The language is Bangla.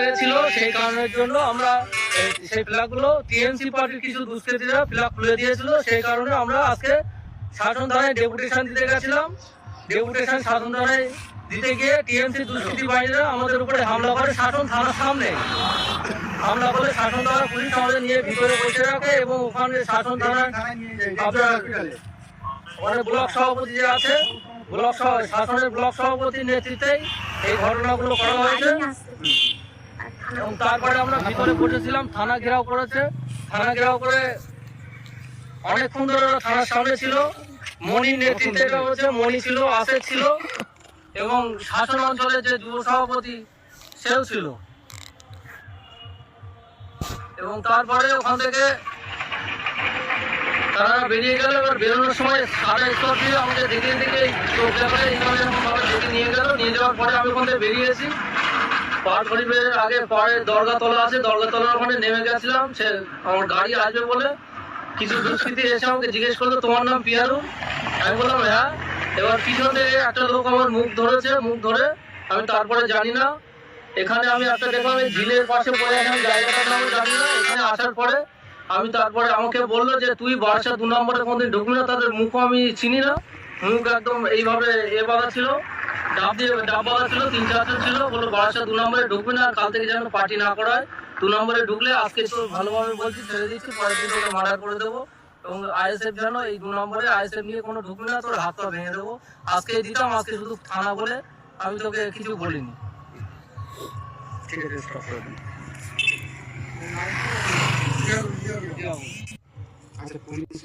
পেয়েছিল, সেই কারণের জন্য আমরা সেই ফ্ল্যাগগুলো টিএমসি পার্টির কিছু দুষ্কৃতীরা ফ্ল্যাগ খুলে দিয়েছিল। সেই কারণে আমরা আজকে শাসন থানায় ডেপুটেশন দিতে গেছিলাম। ডেপুটেশন শাসন থানায় দিতে গিয়ে টিএমসি দুষ্কৃতী বাহিনীরা আমাদের উপরে হামলা করে, শাসন থানার সামনে হামলা করে। শাসন থানা পুলিশ আমাদের নিয়ে ভিতরে বসে রাখে এবং ওখানে শাসন থানার আপনার ওখানে ব্লক সভাপতি যে আছে, শাসনের ব্লক সভাপতির নেতৃত্বে এই ঘটনাগুলো করা হয়েছে। এবং তারপরে আমরা ভিতরে বসেছিলাম, থানা ঘেরাও করেছে। থানা ঘেরাও করে অনেকক্ষণ ধরে ওরা থানার সামনে ছিল। মনির নেতৃত্বে এটা হচ্ছে, মনি ছিল, আসেদ ছিল এবং শাসন অঞ্চলের যে যুব সভাপতি সেও ছিল। এবং তারপরে ওখান থেকে তারা বেরিয়ে গেল। এবার বেরোনোর সময় সারা স্তর দিয়ে আমাকে দেখে দেখে চোখ দেখালে এইভাবে দেখে নিয়ে গেল। নিয়ে যাওয়ার পরে আমি ওখান থেকে বেরিয়েছি। পাট গরিবের আগে পাড়ে দরগাতলা আছে, দরগাতলার ওখানে নেমে গেছিলাম। সে আমার গাড়ি আসবে বলে কিছু দুষ্কৃতী এসে আমাকে জিজ্ঞেস করলো, তোমার নাম পিয়ারু? আমি বললাম হ্যাঁ। এবার পিছন থেকে একটা লোক আমার মুখ ধরেছে, মুখ ধরে আমি তারপরে জানি না। এখানে আমি একটা দেখলাম এই ঝিলের পাশে পড়ে, আমি জায়গাটার নাম জানি না। এখানে আসার পরে আমি তারপরে আমাকে বললো যে তুই বারাসা 2 নম্বরে কোনদিন ঢুকবি না। তাদের মুখও আমি চিনি না, মুখ একদম এইভাবে বাঁধা ছিল, ডাব বাঁধা ছিল, 3-4 জন ছিল। বললো বারাসা 2 নম্বরে ঢুকবি না, কাল থেকে যেন পার্টি না করায়। 2 নম্বরে ঢুকলে আজকে তো ভালোভাবে বলছি ছেড়ে দিচ্ছি, পরের দিন তোকে মার্ডার করে দেবো। এবং আইএসএফ যেন এই 2 নম্বরে আইএসএফ নিয়ে কোনো ঢুকবি না, তোর হাত পা ভেঙে দেবো। আজকে দিতাম, আজকে শুধু থানা বলে, আমি তোকে কিছু বলিনি। ঠিক আছে, আচ্ছা পুলিশ